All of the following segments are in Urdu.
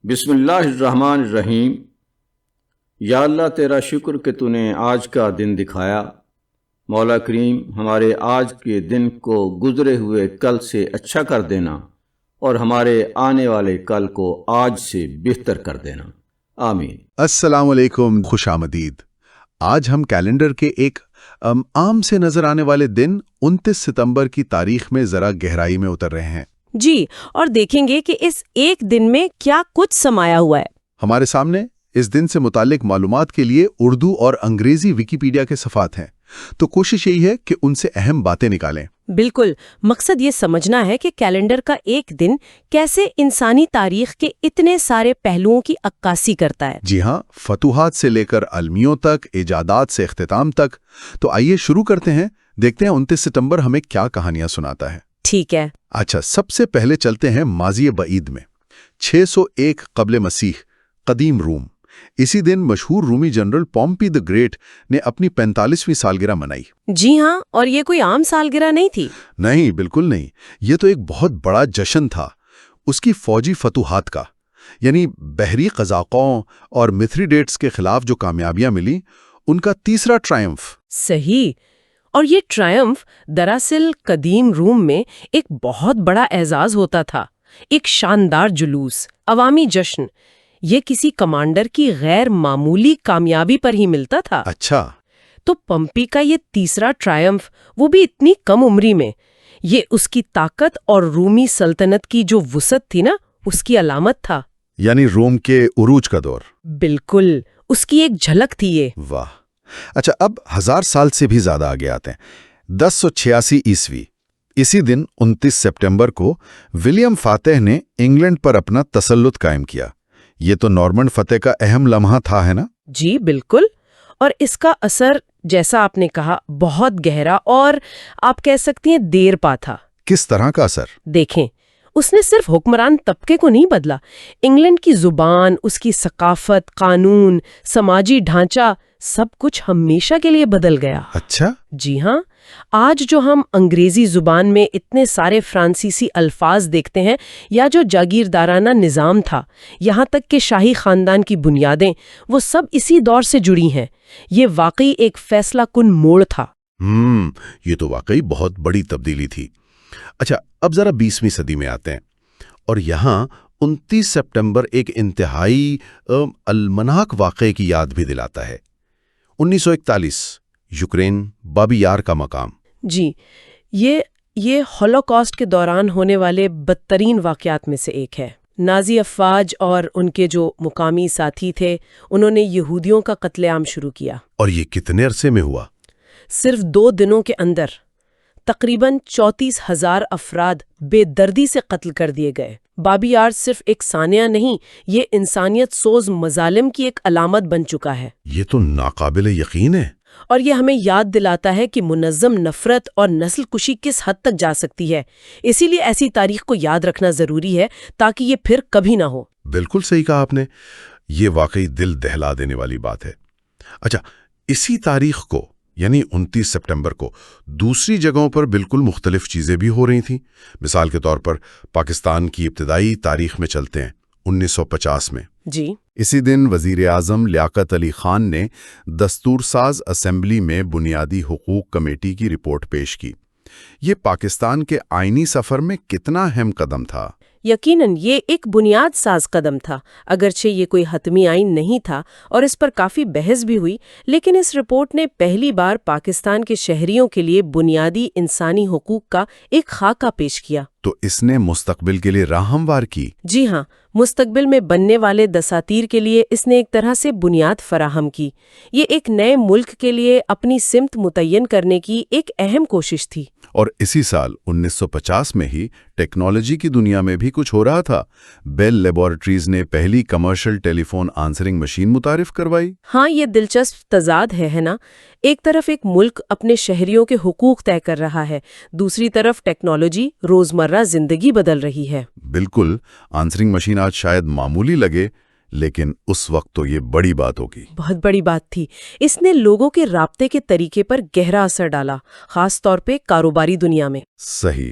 بسم اللہ الرحمن الرحیم۔ یا اللہ تیرا شکر کہ تو نے آج کا دن دکھایا۔ مولا کریم ہمارے آج کے دن کو گزرے ہوئے کل سے اچھا کر دینا اور ہمارے آنے والے کل کو آج سے بہتر کر دینا، آمین۔ السلام علیکم، خوش آمدید۔ آج ہم کیلنڈر کے ایک عام سے نظر آنے والے دن 29 ستمبر کی تاریخ میں ذرا گہرائی میں اتر رہے ہیں۔ جی، اور دیکھیں گے کہ اس ایک دن میں کیا کچھ سمایا ہوا ہے۔ ہمارے سامنے اس دن سے متعلق معلومات کے لیے اردو اور انگریزی ویکیپیڈیا کے صفحات ہیں، تو کوشش یہی ہے کہ ان سے اہم باتیں نکالیں۔ بالکل، مقصد یہ سمجھنا ہے کہ کیلنڈر کا ایک دن کیسے انسانی تاریخ کے اتنے سارے پہلوؤں کی عکاسی کرتا ہے۔ جی ہاں، فتوحات سے لے کر المیوں تک، ایجادات سے اختتام تک۔ تو آئیے شروع کرتے ہیں، دیکھتے ہیں 29 ستمبر ہمیں کیا کہانیاں سناتا ہے۔ ٹھیک ہے۔ اچھا، سب سے پہلے چلتے ہیں ماضی بعید میں۔ 601 قبل مسیح، قدیم روم۔ اسی دن مشہور رومی جنرل پومپی دی گریٹ نے اپنی 45ویں سالگرہ منائی۔ جی ہاں، اور یہ کوئی عام سالگرہ نہیں تھی۔ نہیں، بالکل نہیں، یہ تو ایک بہت بڑا جشن تھا اس کی فوجی فتوحات کا، یعنی بحری قزاقوں اور متھریڈیٹس کے خلاف جو کامیابیاں ملی، ان کا تیسرا ٹرائمف۔ صحیح، اور یہ ٹرائمف دراصل قدیم روم میں ایک بہت بڑا اعزاز ہوتا تھا، ایک شاندار جلوس، عوامی جشن۔ یہ کسی کمانڈر کی غیر معمولی کامیابی پر ہی ملتا تھا۔ اچھا، تو پمپی کا یہ تیسرا ٹرائمف، وہ بھی اتنی کم عمری میں، یہ اس کی طاقت اور رومی سلطنت کی جو وسعت تھی نا، اس کی علامت تھا۔ یعنی روم کے عروج کا دور۔ بالکل، اس کی ایک جھلک تھی یہ۔ واہ۔ اچھا، اب 1000 سال سے بھی زیادہ آگے آتے ہیں، 1086 عیسوی۔ اسی دن 29 سپٹمبر کو ولیم فاتح نے انگلینڈ پر اپنا تسلط قائم کیا۔ یہ تو نارمن فتح کا اہم لمحہ تھا، ہے نا؟ جی بالکل، اور اس کا اثر، جیسا آپ نے کہا، بہت گہرا اور آپ کہہ سکتی ہیں دیر پا تھا۔ کس طرح کا اثر؟ دیکھیں، اس نے صرف حکمران طبقے کو نہیں بدلا، انگلینڈ کی زبان، اس کی ثقافت، قانون، سماجی ڈھانچہ، سب کچھ ہمیشہ کے لیے بدل گیا۔ اچھا؟ جی ہاں، آج جو ہم انگریزی زبان میں اتنے سارے فرانسیسی الفاظ دیکھتے ہیں، یا جو جاگیردارانہ نظام تھا، یہاں تک کہ شاہی خاندان کی بنیادیں، وہ سب اسی دور سے جڑی ہیں۔ یہ واقعی ایک فیصلہ کن موڑ تھا۔ یہ تو واقعی بہت بڑی تبدیلی تھی۔ اچھا، اب ذرا 20ویں صدی میں آتے ہیں، اور یہاں 29 سپٹمبر ایک انتہائی المناک واقعے کی یاد بھی دلاتا ہے۔ 1941 یوکرین، بابی یار کا مقام۔ جی، یہ ہولوکاسٹ کے دوران ہونے والے بدترین واقعات میں سے ایک ہے۔ نازی افواج اور ان کے جو مقامی ساتھی تھے، انہوں نے یہودیوں کا قتل عام شروع کیا۔ اور یہ کتنے عرصے میں ہوا؟ صرف 2 دنوں کے اندر تقریباً 34,000 افراد بے دردی سے قتل کر دیے گئے۔ بابی یار صرف ایک سانحہ نہیں، یہ انسانیت سوز مظالم کی ایک علامت بن چکا ہے۔ یہ تو ناقابل یقین ہے۔ اور یہ ہمیں یاد دلاتا ہے کہ منظم نفرت اور نسل کشی کس حد تک جا سکتی ہے۔ اسی لیے ایسی تاریخ کو یاد رکھنا ضروری ہے تاکہ یہ پھر کبھی نہ ہو۔ بالکل صحیح کہا آپ نے، یہ واقعی دل دہلا دینے والی بات ہے۔ اچھا، اسی تاریخ کو یعنی 29 سپٹمبر کو دوسری جگہوں پر بالکل مختلف چیزیں بھی ہو رہی تھیں۔ مثال کے طور پر پاکستان کی ابتدائی تاریخ میں چلتے ہیں، 1950 میں۔ جی، اسی دن وزیر اعظم لیاقت علی خان نے دستور ساز اسمبلی میں بنیادی حقوق کمیٹی کی رپورٹ پیش کی۔ یہ پاکستان کے آئینی سفر میں کتنا اہم قدم تھا۔ یقیناً یہ ایک بنیاد ساز قدم تھا، اگرچہ یہ کوئی حتمی آئین نہیں تھا اور اس پر کافی بحث بھی ہوئی، لیکن اس رپورٹ نے پہلی بار پاکستان کے شہریوں کے لیے بنیادی انسانی حقوق کا ایک خاکہ پیش کیا۔ تو اس نے مستقبل کے لیے راہ ہموار کی۔ جی ہاں، مستقبل میں بننے والے دساتیر کے لیے اس نے ایک طرح سے بنیاد فراہم کی۔ یہ ایک نئے ملک کے لیے اپنی سمت متعین کرنے کی ایک اہم کوشش تھی۔ اور اسی سال 1950 میں ہی ٹیکنالوجی کی دنیا میں بھی کچھ ہو رہا تھا۔ بیل لیبارٹریز نے پہلی کمرشل ٹیلی فون آنسرنگ مشین متعارف کروائی۔ ہاں، یہ دلچسپ تضاد ہے نا؟ ایک طرف ایک ملک اپنے شہریوں کے حقوق طے کر رہا ہے، دوسری طرف ٹیکنالوجی روزمرہ زندگی بدل رہی ہے۔ بالکل، آنسرنگ مشین آج شاید معمولی لگے، لیکن اس وقت تو یہ بڑی بات ہوگی۔ بہت بڑی بات تھی۔ اس نے لوگوں کے رابطے کے طریقے پر گہرا اثر ڈالا، خاص طور پہ کاروباری دنیا میں۔ صحیح۔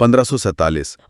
1547।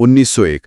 1901,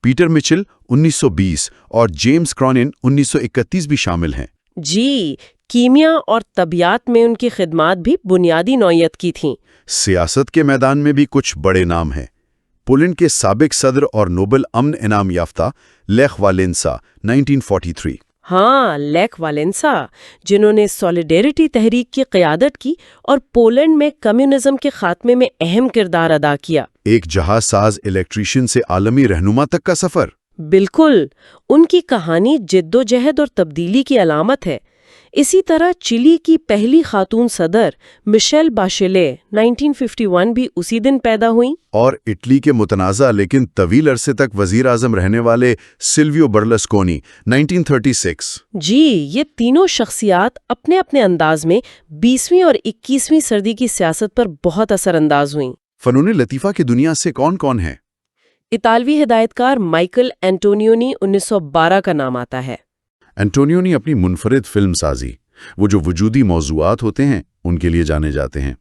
پیٹر مچل 1920 اور جیمز کرونن 1931 بھی شامل ہیں۔ جی، کیمیا اور طبیعت میں ان کی خدمات بھی بنیادی نوعیت کی تھیں۔ سیاست کے میدان میں بھی کچھ بڑے نام ہیں۔ پولینڈ کے سابق صدر اور نوبل امن انعام یافتہ لیخ والنسا 1943۔ ہاں، لیخ والنسا، جنہوں نے سولیڈیریٹی تحریک کی قیادت کی اور پولینڈ میں کمیونزم کے خاتمے میں اہم کردار ادا کیا۔ ایک جہاز ساز الیکٹریشین سے عالمی رہنما تک کا سفر۔ بالکل، ان کی کہانی جد و جہد اور تبدیلی کی علامت ہے۔ اسی طرح چلی کی پہلی خاتون صدر مشیل باشیلے 1951 بھی اسی دن پیدا ہوئیں۔ اور اٹلی کے متنازع لیکن طویل عرصے تک وزیر اعظم رہنے والے سلویو برلسکونی 1936۔ جی، یہ تینوں شخصیات اپنے اپنے انداز میں 20ویں اور 21ویں صدی کی سیاست پر بہت اثر انداز ہوئیں۔ فنون لطیفہ کی دنیا سے کون کون ہیں؟ اطالوی ہدایت کار مائیکل اینٹونیونی 1912 کا نام آتا ہے۔ اینٹونیونی اپنی منفرد فلم سازی، وہ جو وجودی موضوعات ہوتے ہیں ان کے لیے جانے جاتے ہیں۔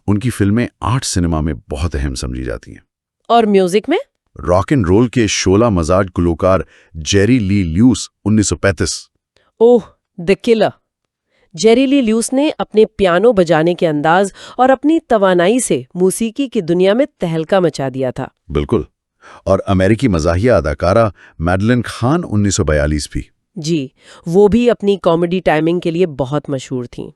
ان کی فلمیں آرٹ سنیما میں بہت اہم سمجھی جاتی ہیں۔ اور میوزک میں راک اینڈ رول کے شعلہ مزاج گلوکار جیری لی لیوس 1935۔ اوہ، دی کلر۔ جیری لی لیوس نے اپنے پیانو بجانے کے انداز اور اپنی توانائی سے موسیقی کی دنیا میں تہلکہ مچا دیا تھا۔ بالکل۔ اور امریکی مزاحیہ اداکارہ میڈلن خان 1942 بھی۔ جی، وہ بھی اپنی کامیڈی ٹائمنگ کے لیے بہت مشہور تھیں۔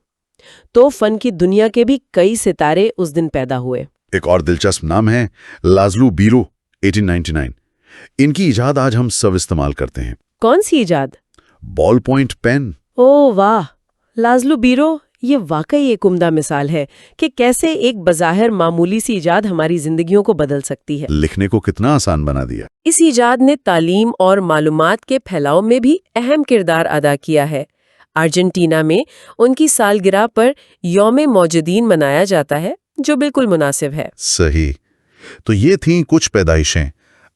تو فن کی دنیا کے بھی کئی ستارے اس دن پیدا ہوئے۔ ایک اور دلچسپ نام ہے لازلو بیرو 1899۔ ان کی ایجاد آج ہم سب استعمال کرتے ہیں۔ کون سی ایجاد؟ بال پوائنٹ پین۔ اوہ واہ، لازلو بیرو، یہ واقعی ایک عمدہ مثال ہے کہ کیسے ایک بظاہر معمولی سی ایجاد ہماری زندگیوں کو بدل سکتی ہے۔ لکھنے کو کتنا آسان بنا دیا۔ اس ایجاد نے تعلیم اور معلومات کے پھیلاؤ میں بھی اہم کردار ادا کیا ہے۔ ارجنٹینا میں ان کی سالگرہ پر یوم موجودین منایا جاتا ہے، جو بالکل مناسب ہے۔ صحیح۔ تو یہ تھیں کچھ پیدائشیں۔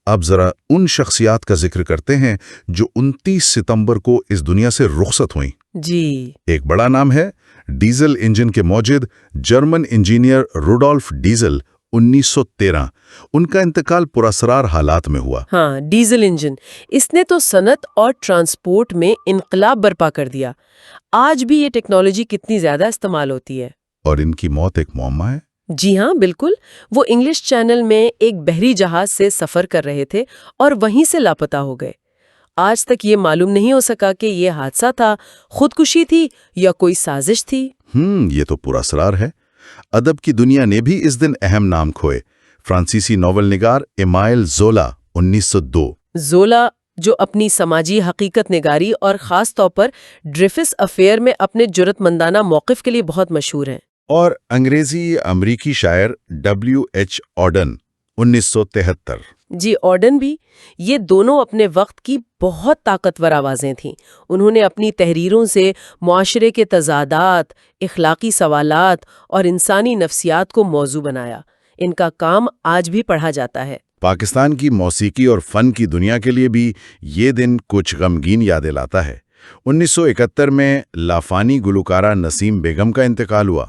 اب ذرا ان شخصیات کا ذکر کرتے ہیں جو 29 ستمبر کو اس دنیا سے رخصت ہوئیں۔ جی، ایک بڑا نام ہے ڈیزل انجن کے موجد جرمن انجینئر روڈولف ڈیزل 1913۔ ان کا انتقال پراسرار حالات میں ہوا۔ ہاں، ڈیزل انجن، اس نے تو صنعت اور ٹرانسپورٹ میں انقلاب برپا کر دیا۔ آج بھی یہ ٹیکنالوجی کتنی زیادہ استعمال ہوتی ہے۔ اور ان کی موت ایک معمہ ہے۔ جی ہاں، بالکل۔ وہ انگلش چینل میں ایک بحری جہاز سے سفر کر رہے تھے اور وہیں سے لاپتہ ہو گئے۔ آج تک یہ معلوم نہیں ہو سکا کہ یہ حادثہ تھا، خودکشی تھی یا کوئی سازش تھی۔ یہ تو پراسرار ہے۔ ادب کی دنیا نے بھی اس دن اہم نام کھوئے۔ فرانسیسی ناول نگار ایمائل زولا 1902۔ زولا، جو اپنی سماجی حقیقت نگاری اور خاص طور پر ڈریفس افیئر میں اپنے جرأت مندانہ موقف کے لیے بہت مشہور ہیں۔ اور انگریزی امریکی شاعر WH آڈن 1973۔ جی، آڈن بھی۔ یہ دونوں اپنے وقت کی بہت طاقتور آوازیں تھیں۔ انہوں نے اپنی تحریروں سے معاشرے کے تضادات، اخلاقی سوالات اور انسانی نفسیات کو موضوع بنایا۔ ان کا کام آج بھی پڑھا جاتا ہے۔ پاکستان کی موسیقی اور فن کی دنیا کے لیے بھی یہ دن کچھ غمگین یادیں لاتا ہے۔ 1971 میں لافانی گلوکارہ نسیم بیگم کا انتقال ہوا۔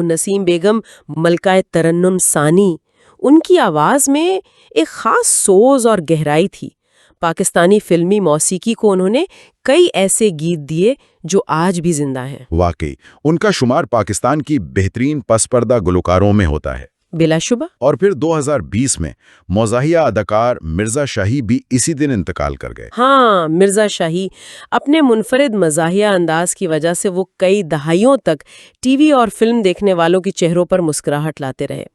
نسیم بیگم، ملکہ ترنم ثانی۔ ان کی آواز میں ایک خاص سوز اور گہرائی تھی۔ پاکستانی فلمی موسیقی کو انہوں نے کئی ایسے گیت دیے جو آج بھی زندہ ہیں۔ واقعی ان کا شمار پاکستان کی بہترین پس پردہ گلوکاروں میں ہوتا ہے۔ بلا شبہ۔ اور پھر 2020 میں مزاحیہ اداکار مرزا شاہی بھی اسی دن انتقال کر گئے۔ ہاں، مرزا شاہی اپنے منفرد مزاحیہ انداز کی وجہ سے وہ کئی دہائیوں تک ٹی وی اور فلم دیکھنے والوں کے چہروں پر مسکراہٹ لاتے رہے۔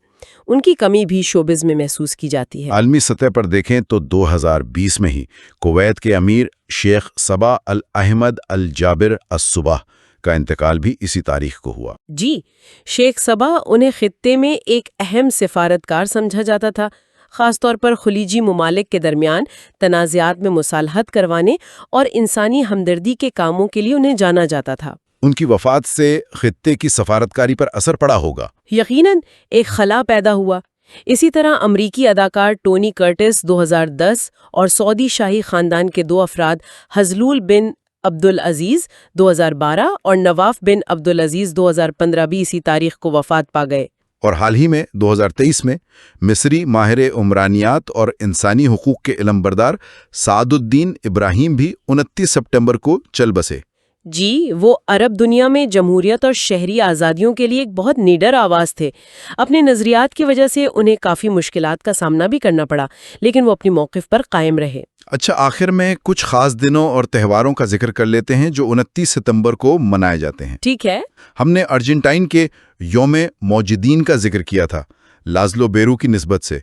ان کی کمی بھی شوبز میں محسوس کی جاتی ہے۔ عالمی سطح پر دیکھیں تو 2020 میں ہی کویت کے امیر شیخ صبا الاحمد الجابر الصباح کا انتقال بھی اسی تاریخ کو ہوا۔ جی، شیخ صبا انہیں خطے میں ایک اہم سفارتکار سمجھا جاتا تھا، خاص طور پر خلیجی ممالک کے درمیان تنازعات میں مصالحت کروانے اور انسانی ہمدردی کے کاموں کے لیے انہیں جانا جاتا تھا۔ ان کی وفات سے خطے کی سفارتکاری پر اثر پڑا ہوگا۔ یقیناً ایک خلا پیدا ہوا۔ اسی طرح امریکی اداکار ٹونی کرٹس 2010 اور سعودی شاہی خاندان کے 2 افراد حزلول بن عبدالعزیز 2012 اور نواف بن عبدالعزیز 2015 بھی اسی تاریخ کو وفات پا گئے۔ اور حال ہی میں 2023 میں مصری ماہر عمرانیات اور انسانی حقوق کے علمبردار سعد الدین ابراہیم بھی 29 سپٹمبر کو چل بسے۔ جی، وہ عرب دنیا میں جمہوریت اور شہری آزادیوں کے لیے ایک بہت نیڈر آواز تھے۔ اپنے نظریات کی وجہ سے انہیں کافی مشکلات کا سامنا بھی کرنا پڑا، لیکن وہ اپنی موقف پر قائم رہے۔ اچھا، آخر میں کچھ خاص دنوں اور تہواروں کا ذکر کر لیتے ہیں جو 29 ستمبر کو منائے جاتے ہیں۔ ٹھیک ہے۔ ہم نے ارجنٹائن کے یوم موجودین کا ذکر کیا تھا لازلو بیرو کی نسبت سے۔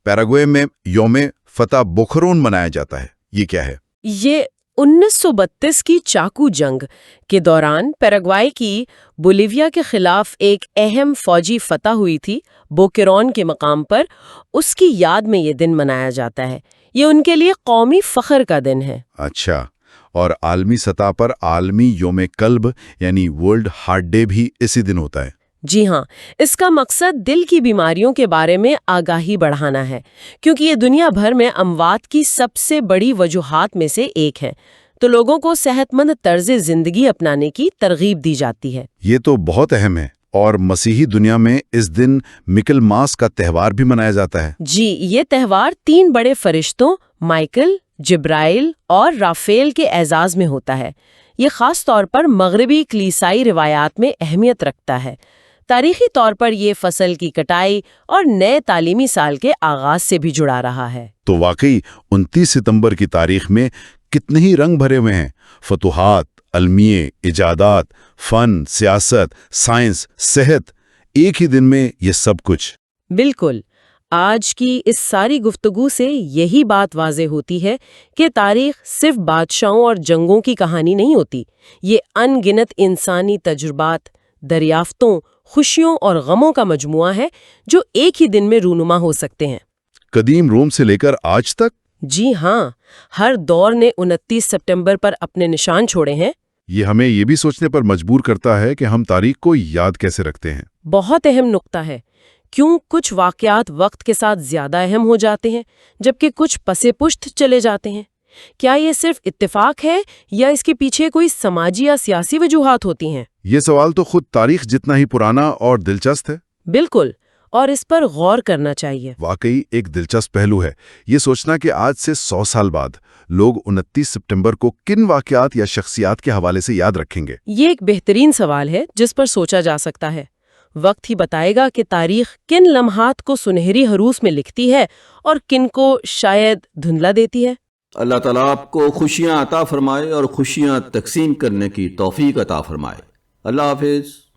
پیراگوئے میں یوم فتح بوخرون منایا جاتا ہے، یہ کیا ہے؟ یہ 1932 کی چاکو جنگ کے دوران پیراگوائی کی بولیویا کے خلاف ایک اہم فوجی فتح ہوئی تھی۔ بوکرون کے مقام پر اس کی یاد میں یہ دن منایا جاتا ہے۔ یہ ان کے لیے قومی فخر کا دن ہے۔ اچھا، اور عالمی سطح پر عالمی یوم قلب یعنی ورلڈ ہارٹ ڈے بھی اسی دن ہوتا ہے۔ جی ہاں، اس کا مقصد دل کی بیماریوں کے بارے میں آگاہی بڑھانا ہے، کیونکہ یہ دنیا بھر میں اموات کی سب سے بڑی وجوہات میں سے ایک ہے، تو لوگوں کو صحت مند طرز زندگی اپنانے کی ترغیب دی جاتی ہے۔ یہ تو بہت اہم ہے، اور مسیحی دنیا میں اس دن مکل ماس کا تہوار بھی منایا جاتا ہے۔ جی، یہ تہوار 3 بڑے فرشتوں مائیکل، جبرائیل اور رافیل کے اعزاز میں ہوتا ہے۔ یہ خاص طور پر مغربی کلیسائی روایات میں اہمیت رکھتا ہے۔ تاریخی طور پر یہ فصل کی کٹائی اور نئے تعلیمی سال کے آغاز سے بھی جڑا رہا ہے۔ تو واقعی 29 ستمبر کی تاریخ میں کتنے ہی رنگ بھرے ہوئے ہیں، فتوحات، علمیے، ایجادات، فن، سیاست، سائنس، صحت، ایک ہی دن میں یہ سب کچھ۔ بالکل۔ آج کی اس ساری گفتگو سے یہی بات واضح ہوتی ہے کہ تاریخ صرف بادشاہوں اور جنگوں کی کہانی نہیں ہوتی، یہ ان گنت انسانی تجربات، دریافتوں، خوشیوں اور غموں کا مجموعہ ہے جو ایک ہی دن میں رونما ہو سکتے ہیں۔ قدیم روم سے لے کر آج تک؟ جی ہاں، ہر دور نے 29 سپٹمبر پر اپنے نشان چھوڑے ہیں۔ یہ ہمیں یہ بھی سوچنے پر مجبور کرتا ہے کہ ہم تاریخ کو یاد کیسے رکھتے ہیں۔ بہت اہم نقطہ ہے، کیوں کچھ واقعات وقت کے ساتھ زیادہ اہم ہو جاتے ہیں جبکہ کچھ پسے پشت چلے جاتے ہیں۔ کیا یہ صرف اتفاق ہے یا اس کے پیچھے کوئی سماجی یا سیاسی وجوہات ہوتی ہیں؟ یہ سوال تو خود تاریخ جتنا ہی پرانا اور دلچسپ ہے۔ بالکل، اور اس پر غور کرنا چاہیے۔ واقعی ایک دلچسپ پہلو ہے یہ سوچنا کہ آج سے 100 سال بعد لوگ 29 سپٹمبر کو کن واقعات یا شخصیات کے حوالے سے یاد رکھیں گے۔ یہ ایک بہترین سوال ہے جس پر سوچا جا سکتا ہے۔ وقت ہی بتائے گا کہ تاریخ کن لمحات کو سنہری حروف میں لکھتی ہے اور کن کو شاید دھندلا دیتی ہے۔ اللہ تعالیٰ آپ کو خوشیاں عطا فرمائے اور خوشیاں تقسیم کرنے کی توفیق عطا فرمائے۔ اللہ حافظ۔